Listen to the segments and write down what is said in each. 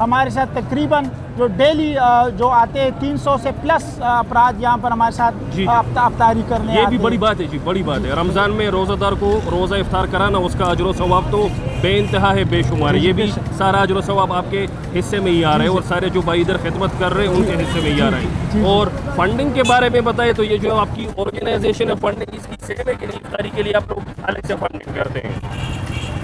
ہمارے ساتھ تقریباً جو ڈیلی جو آتے ہیں 300 سے پلس افراد یہاں پر ہمارے ساتھ افطاری کرنے یہ بھی بڑی بات ہے جی، بڑی بات ہے. رمضان میں روزہ دار کو روزہ افطار کرانا، اس کا اجر و ثواب تو بے انتہا ہے، بے شمار ہے. یہ بھی سارا اجر و ثواب آپ کے حصے میں ہی آ رہا ہے، اور سارے جو بھائی ادھر خدمت کر رہے ہیں ان کے حصے میں ہی آ رہا ہے. اور فنڈنگ کے بارے میں بتائیں تو یہ جو آپ کی آرگنائزیشن ہے، فنڈنگ اس کی سیم ہے کہ نہیں؟ افطاری کے لیے آپ لوگ الگ سے فنڈنگ کرتے ہیں؟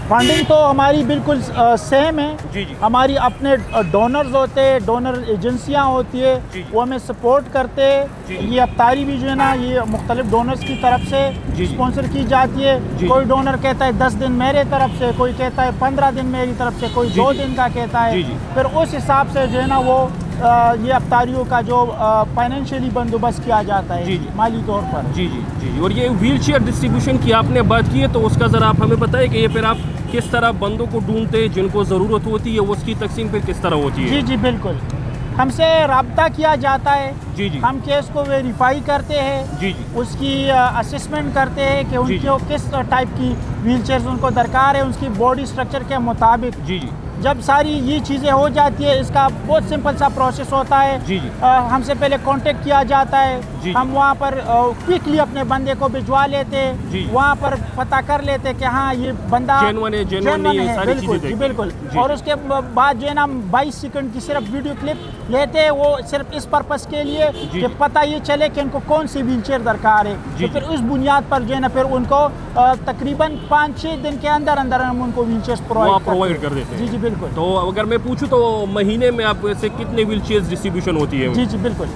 فنڈنگ تو ہماری بالکل سیم ہے. جی جی. ہماری اپنے ڈونرز ہوتے ہیں، ڈونر ایجنسیاں ہوتی ہے، وہ ہمیں سپورٹ کرتے ہیں. یہ افطاری بھی جو ہے نا یہ مختلف ڈونرز کی طرف سے اسپانسر کی جاتی ہے. کوئی ڈونر کہتا ہے 10 دن میرے طرف سے، کوئی کہتا ہے 15 دن میری طرف سے، کوئی 2 دن کا کہتا ہے. پھر اس حساب سے جو ہے نا وہ یہ افطاریوں کا جو فائنینشلی بندوبست کیا جاتا ہے مالی طور پر. جی جی جی. اور یہ ویل چیئر ڈسٹریبیوشن کی آپ نے بات کی ہے، تو اس کا ذرا آپ ہمیں بتائیں کہ یہ پھر آپ کس طرح بندوں کو ڈھونڈتے ہیں جن کو ضرورت ہوتی ہے، اس کی تقسیم پھر کس طرح ہوتی ہے؟ جی جی بالکل. ہم سے رابطہ کیا جاتا ہے. جی جی. ہم کیس کو ویریفائی کرتے ہیں. جی جی. اس کی اسسمنٹ کرتے ہیں کہ ان کو کس ٹائپ کی ویل چیئرز ان کو درکار ہے، اس کی باڈی اسٹرکچر کے مطابق. جی جی. جب ساری یہ چیزیں ہو جاتی ہے، اس کا بہت سمپل سا پروسیس ہوتا ہے. جی جی. ہم سے پہلے کانٹیکٹ کیا جاتا ہے. ہم وہاں پر کوئکلی اپنے بندے کو بھجوا لیتے، وہاں پر پتہ کر لیتے کہ ہاں یہ بندہ جینوئن ہے. بالکل جی بالکل. اور اس کے بعد جو ہے نا 22 سیکنڈ کی صرف ویڈیو کلپ لیتے ہیں، وہ صرف اس پرپس کے لیے کہ پتہ یہ چلے کہ ان کو کون سی ویل چیئر درکار ہے. تو پھر اس بنیاد پر جو ہے نا پھر ان کو تقریباً 5-6 دن کے اندر ہم ان کو ویل چیئرس پرووائڈ کر دیتے ہیں. جی جی بالکل. تو اگر میں پوچھوں تو مہینے میں آپ سے کتنے ویل چیئرز ڈسٹریبیوشن ہوتی ہے؟ جی جی بالکل.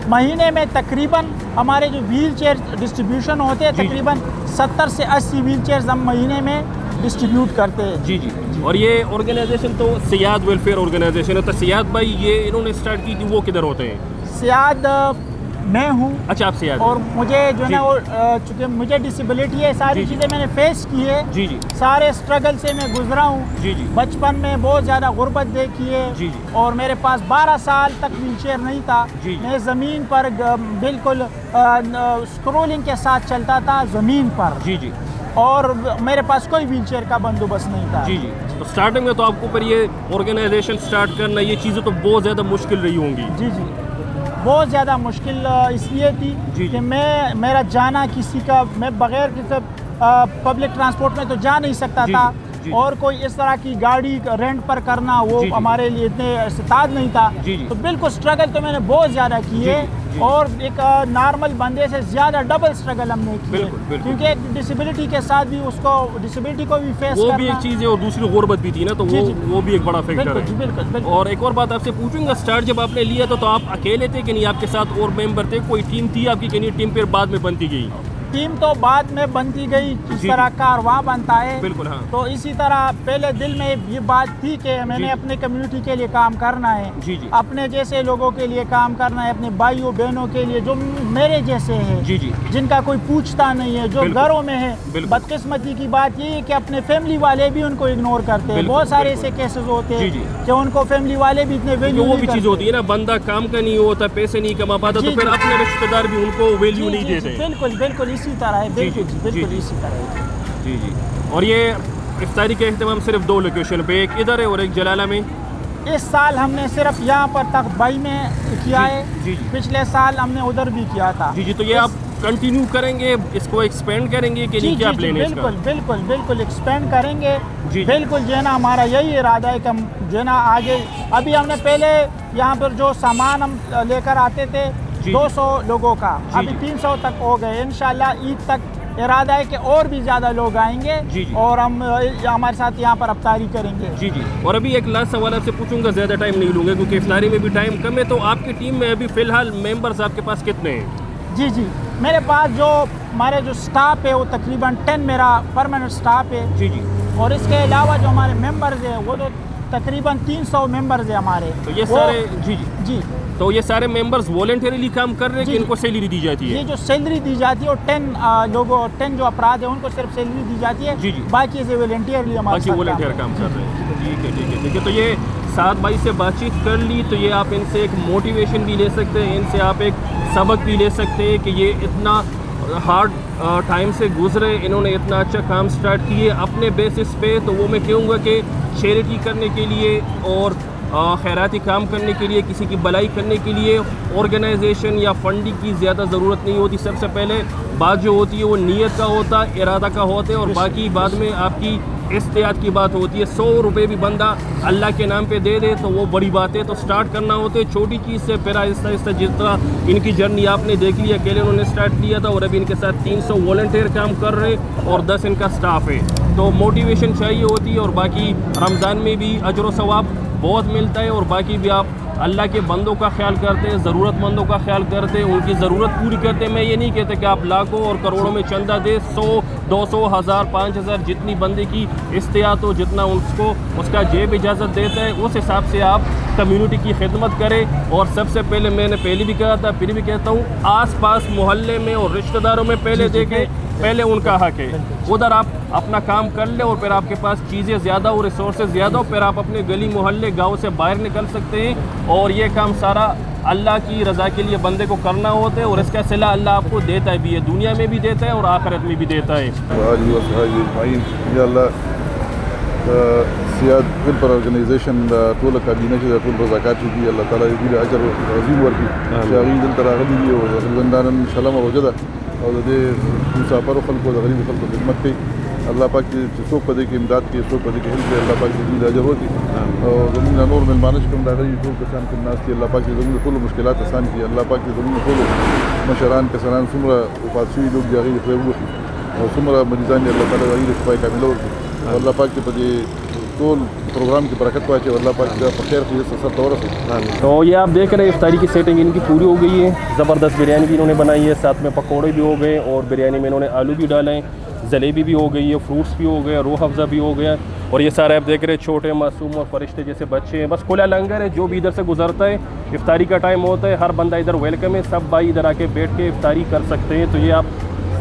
مہینے میں تقریباً ہمارے جو ویل چیئر ڈسٹریبیوشن ہوتے ہیں تقریباً 70 سے 80 ویل چیئرز ہم مہینے میں ڈسٹریبیوٹ کرتے ہیں. جی جی. اور یہ آرگنائزیشن تو سیاد ویلفیئر آرگنائزیشن ہے. تو سیاد بھائی یہ انہوں نے اسٹارٹ کی تھی، وہ کدھر ہوتے ہیں؟ سیاد میں ہوں. اچھا آپ سیاد. اور مجھے جو ہے نا چونکہ مجھے ڈسیبلٹی ہے، ساری چیزیں میں نے فیس کی ہے. جی جی. سارے اسٹرگل سے میں گزرا ہوں. جی جی. بچپن میں بہت زیادہ غربت دیکھی ہے. جی جی. اور میرے پاس 12 سال تک ویل چیئر نہیں تھا. میں زمین پر بالکل اسکرولنگ کے ساتھ چلتا تھا زمین پر. جی جی. اور میرے پاس کوئی ویل چیئر کا بندوبست نہیں تھا. جی جی. تو اسٹارٹنگ میں تو آپ کو پر یہ آرگنائزیشن اسٹارٹ کرنا، یہ چیزیں تو بہت زیادہ مشکل رہی ہوں گی. جی جی. بہت زیادہ مشکل اس لیے تھی کہ میرا جانا کسی کا، میں بغیر کسی پبلک ٹرانسپورٹ میں تو جا نہیں سکتا تھا. اور کوئی اس طرح کی گاڑی رینٹ پر کرنا وہ ہمارے لیے اتنے استطاعت نہیں تھا. تو بالکل اسٹرگل تو میں نے بہت زیادہ کی ہے، اور ایک نارمل بندے سے زیادہ ڈبل اسٹرگل ہم نے کی ہے. کیونکہ ایک ڈسیبلٹی کے ساتھ بھی اس کو ڈسیبلٹی کو بھی فیس کرنا، وہ بھی ایک چیز ہے، اور دوسری غربت بھی تھی نا، تو وہ بھی ایک بڑا فیکٹر ہے. بالکل. اور ایک اور بات آپ سے پوچھوں گا، اسٹارٹ جب آپ نے لیا تو آپ اکیلے تھے کہ نہیں؟ آپ کے ساتھ اور ممبر تھے؟ کوئی ٹیم تھی آپ کی کہ نہیں؟ ٹیم پھر بعد میں بنتی گئی؟ ٹیم تو بعد میں بنتی گئی، جس طرح کارواں بنتا ہے. بالکل. ہاں. تو اسی طرح پہلے دل میں یہ بات تھی کہ میں نے اپنے کمیونٹی کے لیے کام کرنا ہے. اپنے جیسے لوگوں کے لیے کام کرنا ہے، اپنے بھائیوں بہنوں کے لیے جو میرے جیسے ہیں، جن کا کوئی پوچھتا نہیں ہے، جو گھروں میں ہے. بدقسمتی کی بات یہ ہے کہ اپنے فیملی والے بھی ان کو اگنور کرتے ہیں. بہت سارے ایسے کیسز ہوتے ہیں کہ ان کو فیملی والے بھی اتنے ویلیو نہیں کرتے. وہ بھی چیز ہوتی ہے نا، بندہ کام کا نہیں ہوتا، پیسے نہیں کما پاتا، تو پھر اپنے رشتہ دار بھی ان کو ویلیو نہیں دیتے. بالکل اسی طرح ہے. بالکل اسی طرح ہے. جی جی. اور یہ افطاری کا اہتمام صرف 2 لوکیشن پہ، ایک ادھر ہے اور ایک جلالہ میں. اس سال ہم نے صرف یہاں پر تخت بائی میں کیا ہے. پچھلے سال ہم نے ادھر بھی کیا تھا. جی. تو یہ آپ کنٹینیو کریں گے، اس کو ایکسپینڈ کریں گے کہ نہیں؟ کیا پلان ہے اس کا؟ بالکل ایکسپینڈ کریں گے. بالکل جو ہے نا ہمارا یہی ارادہ ہے کہ ہم جو ہے نا آگے، ابھی ہم نے پہلے یہاں پر جو سامان ہم لے کر آتے تھے 200 لوگوں کا، ابھی 300 تک ہو گئے. انشاءاللہ عید تک ارادہ ہے کہ اور بھی زیادہ لوگ آئیں گے اور ہم ہمارے ساتھ یہاں پر افطاری کریں گے. جی. اور ابھی ایک لاسٹ سوال آپ سے پوچھوں گا، زیادہ ٹائم نہیں لوں گا کیونکہ افطاری میں بھی ٹائم کم ہے. تو آپ کی ٹیم میں ابھی فی الحال ممبرز آپ کے پاس کتنے ہیں؟ جی. میرے پاس جو ہمارے جو سٹاف ہے وہ تقریباً 10 میرا پرماننٹ سٹاف ہے. جی. اور اس کے علاوہ جو ہمارے ممبرز ہیں وہ تو تقریباً 300 ممبرز ہیں ہمارے. تو یہ سارے جی. تو یہ سارے ممبرز والنٹریلی کام کر رہے ہیں کہ ان کو سیلری دی جاتی ہے؟ یہ جو سیلری دی جاتی ہے اور 10 جو افراد ہیں ان کو صرف سیلری دی جاتی ہے. باقی سے والنٹیئرلی ہمارے ساتھ کام کر رہے ہیں. ٹھیک ہے. تو یہ 7 بھائی سے بات چیت کر لی، تو یہ آپ ان سے ایک موٹیویشن بھی لے سکتے ہیں، ان سے آپ ایک سبق بھی لے سکتے ہیں کہ یہ اتنا ہارڈ ٹائم سے گزرے، انہوں نے اتنا اچھا کام سٹارٹ کیے اپنے بیسس پہ. تو وہ میں کہوں گا کہ چیریٹی کرنے کے لیے اور خیراتی کام کرنے کے لیے, کسی کی بلائی کرنے کے لیے آرگنائزیشن یا فنڈنگ کی زیادہ ضرورت نہیں ہوتی. سب سے پہلے بات جو ہوتی ہے وہ نیت کا ہوتا ہے, ارادہ کا ہوتا ہے, اور باقی بعد میں آپ کی استعداد کی بات ہوتی ہے. 100 روپے بھی بندہ اللہ کے نام پہ دے دے تو وہ بڑی بات ہے. تو سٹارٹ کرنا ہوتا ہے چھوٹی چیز سے, پھر آہستہ آہستہ جس طرح ان کی جرنی آپ نے دیکھ لی, اکیلے انہوں نے سٹارٹ کیا تھا اور ابھی ان کے ساتھ 300 والنٹیئر کام کر رہے اور 10 ان کا سٹاف ہے. تو موٹیویشن چاہیے ہوتی ہے, اور باقی رمضان میں بھی اجر و ثواب بہت ملتا ہے, اور باقی بھی آپ اللہ کے بندوں کا خیال کرتے ہیں, ضرورت مندوں کا خیال کرتے ہیں, ان کی ضرورت پوری کرتے ہیں. میں یہ نہیں کہتا کہ آپ لاکھوں اور کروڑوں میں چندہ دے, 100 200 1000 5000 جتنی بندے کی استطاعت ہو, جتنا اس کا جیب اجازت دیتا ہے, اس حساب سے آپ کمیونٹی کی خدمت کریں. اور سب سے پہلے میں نے پہلے بھی کہا تھا, پھر بھی کہتا ہوں, آس پاس محلے میں اور رشتہ داروں میں پہلے دیکھیں, پہلے ان کا حق ہے. ادھر آپ اپنا کام کر لیں, اور پھر آپ کے پاس چیزیں زیادہ اور ریسورسز زیادہ ہو, پھر آپ اپنے گلی محلے گاؤں سے باہر نکل سکتے ہیں. اور یہ کام سارا اللہ کی رضا کے لیے بندے کو کرنا ہوتا ہے, اور اس کا صلہ اللہ آپ کو دیتا ہے بھی ہے, دنیا میں بھی دیتا ہے اور آخرت میں بھی دیتا ہے. سیاد ویلفیر ارګنایزیشن د ټوله کابینه چې د ټول رضاکات دي, الله تعالی دې اجر عظیم ورکړي چې هغوی دلته راغلي دي, او تقریبا دا نن انشاءالله روژه ده او د دې مسافرو خلکو د غریبو خلکو خدمت کوي. الله پاک چې څوک په دې کې امداد کوي, څوک په دې کې هیلپ کوي, الله پاک دې د اجر ورکړي. او زموږ نه نور مېلمانه چې کوم د هغوی ټول کسان کوم ناست دي, الله پاک دې زموږ د ټولو مشکلات اسان کړي. الله پاک دې زموږ ټولو مشران کسانان څومره وفات شوي لوک دي هغوی دې خدای وبخښي, او څومره مریضان دي الله تعالی د هغوی د شفای کامله ورکړي. الله پاک دې په دې ټول پروگرام کی برکت واچے, اللہ پاک پر خیر خیر سے سب طور سے. تو یہ آپ دیکھ رہے ہیں افطاری کی سیٹنگ ان کی پوری ہو گئی ہے. زبردست بریانی بھی انہوں نے بنائی ہے, ساتھ میں پکوڑے بھی ہو گئے, اور بریانی میں انہوں نے آلو بھی ڈالے ہیں, جلیبی بھی ہو گئی ہے, فروٹس بھی ہو گئے, روح افزا بھی ہو گیا. اور یہ سارے آپ دیکھ رہے ہیں چھوٹے معصوم اور فرشتے جیسے بچے ہیں. بس کھلا لنگر ہے, جو بھی ادھر سے گزرتا ہے, افطاری کا ٹائم ہوتا ہے, ہر بندہ ادھر ویلکم ہے, سب بھائی ادھر آ کے بیٹھ کے افطاری کر سکتے ہیں. تو یہ آپ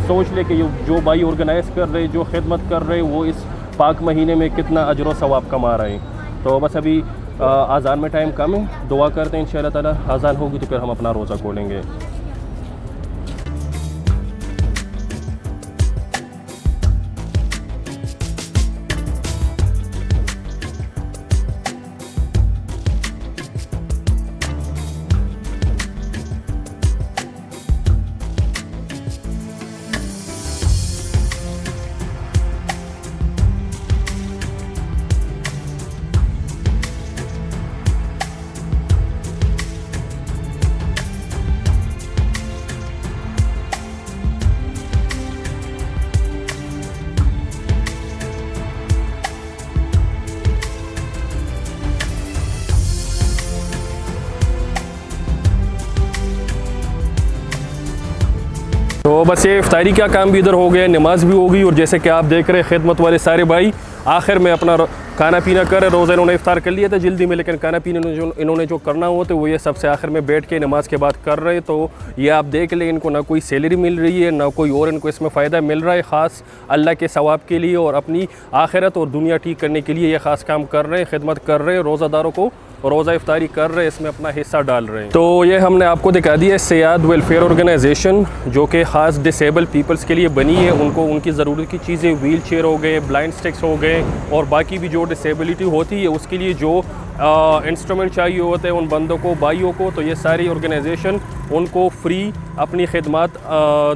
سوچ لیں کہ جو بھائی آرگنائز کر رہے, جو خدمت کر رہے, وہ اس پاک مہینے میں کتنا اجر و ثواب کما رہے ہیں. تو بس ابھی اذان میں ٹائم کم ہے, دعا کرتے ہیں انشاءاللہ تعالی اذان ہوگی تو پھر ہم اپنا روزہ کھولیں گے. تو بس یہ افطاری کا کام بھی ادھر ہو گیا, نماز بھی ہو گئی, اور جیسے کہ آپ دیکھ رہے خدمت والے سارے بھائی آخر میں اپنا کھانا پینا کر رہے. روزہ انہوں نے افطار کر لیا تھا جلدی میں, لیکن کھانا پینا انہوں نے جو کرنا ہوا تو وہ یہ سب سے آخر میں بیٹھ کے نماز کے بعد کر رہے. تو یہ آپ دیکھ لیں, ان کو نہ کوئی سیلری مل رہی ہے, نہ کوئی اور ان کو اس میں فائدہ مل رہا ہے, خاص اللہ کے ثواب کے لیے اور اپنی آخرت اور دنیا ٹھیک کرنے کے لیے یہ خاص کام کر رہے ہیں, خدمت کر رہے ہیں, روزہ داروں کو روزہ افطاری کر رہے ہیں, اس میں اپنا حصہ ڈال رہے ہیں. تو یہ ہم نے آپ کو دکھا دیا ہے سیاد ویلفیئر آرگنائزیشن, جو کہ خاص ڈسیبل پیپلز کے لیے بنی ہے. ان کو ان کی ضرورت کی چیزیں, ویل چیئر ہو گئے, بلائنڈ سٹکس ہو گئے, اور باقی بھی جو ڈسیبلٹی ہوتی ہے اس کے لیے جو انسٹرومنٹ چاہیے ہوتے ہیں ان بندوں کو, بھائیوں کو, تو یہ ساری آرگنائزیشن ان کو فری اپنی خدمات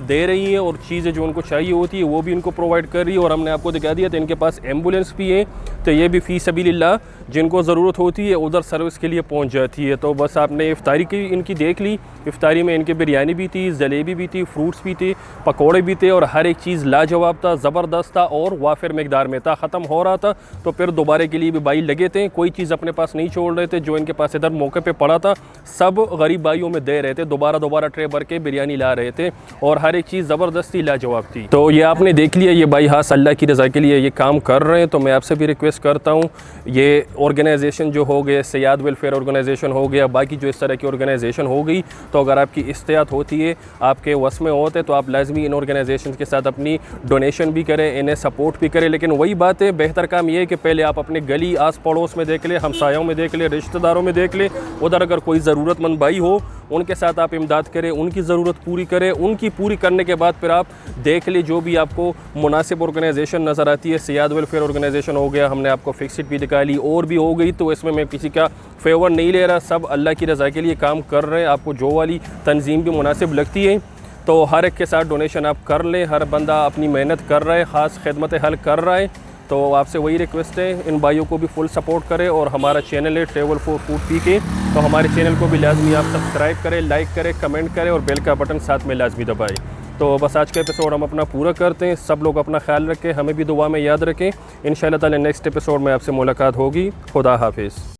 دے رہی ہیں, اور چیزیں جو ان کو چاہیے ہوتی ہے وہ بھی ان کو پرووائڈ کر رہی ہے. اور ہم نے آپ کو دکھا دیا تھا ان کے پاس ایمبولینس بھی ہے, تو یہ بھی فی سبیل اللہ جن کو ضرورت ہوتی ہے ادھر سروس کے لیے پہنچ جاتی ہے. تو بس آپ نے افطاری کی ان کی دیکھ لی, افطاری میں ان کے بریانی بھی تھی, جلیبی بھی تھی, فروٹس بھی تھے, پکوڑے بھی تھے, اور ہر ایک چیز لاجواب تھا, زبردست تھا, اور وافر مقدار میں تھا. ختم ہو رہا تھا تو پھر دوبارہ کے لیے بھی بھائی لگے تھے, کوئی چیز اپنے پاس نہیں چھوڑ رہے تھے, جو ان کے پاس ادھر موقع پہ پڑا تھا سب غریب بھائیوں میں دے رہے تھے, دوبارہ ٹرے بھر کے بریانی لا رہے تھے, اور ہر ایک چیز زبردستی لاجواب تھی. تو یہ آپ نے دیکھ لیا, یہ بھائی خاص اللہ کی رضا کے لیے یہ کام کر رہے ہیں. تو میں آپ سے بھی ریکویسٹ کرتا ہوں, یہ آرگنائزیشن جو ہو گئے, سیاد ویلفیئر آرگنائزیشن ہو گیا, باقی جو اس طرح کی آرگنائزیشن ہو گئی, تو اگر آپ کی استطاعت ہوتی ہے, آپ کے وس میں ہوتے, تو آپ لازمی ان آرگنائزیشن کے ساتھ اپنی ڈونیشن بھی کریں, انہیں سپورٹ بھی کریں. لیکن وہی بات ہے, بہتر کام یہ ہے کہ پہلے آپ اپنے گلی آس پڑوس میں دیکھ لیں, ہمسایوں ہمسایوں میں دیکھ لیں, رشتہ داروں میں دیکھ لیں, ادھر اگر کوئی ضرورت مند بھائی ہو ان کے ساتھ آپ امداد کریں, ان کی ضرورت پوری کریں. ان کی پوری کرنے کے بعد پھر آپ دیکھ لیں جو بھی آپ کو مناسب آرگنائزیشن نظر آتی ہے. سیاد ویلفیئر آرگنائزیشن ہو گیا, ہم نے آپ کو فکسڈ بھی دکھا لی, اور بھی ہو گئی, تو اس میں کسی کا فیور نہیں لے رہا, سب اللہ کی رضا کے لیے کام کر رہے ہیں. آپ کو جو والی تنظیم بھی مناسب لگتی ہے تو ہر ایک کے ساتھ ڈونیشن آپ کر لیں. ہر بندہ اپنی محنت کر رہا ہے, خاص خدمت حل کر رہا ہے. تو آپ سے وہی ریکویسٹ ہے, ان بھائیوں کو بھی فل سپورٹ کریں. اور ہمارا چینل ہے ٹریول فار فوڈ پی کے, تو ہمارے چینل کو بھی لازمی آپ سبسکرائب کریں, لائک کریں, کمنٹ کریں اور بیل کا بٹن ساتھ میں لازمی دبائیں. تو بس آج کا ایپیسوڈ ہم اپنا پورا کرتے ہیں. سب لوگ اپنا خیال رکھیں, ہمیں بھی دعا میں یاد رکھیں. انشاءاللہ تعالی نیکسٹ ایپیسوڈ میں آپ سے ملاقات ہوگی. خدا حافظ.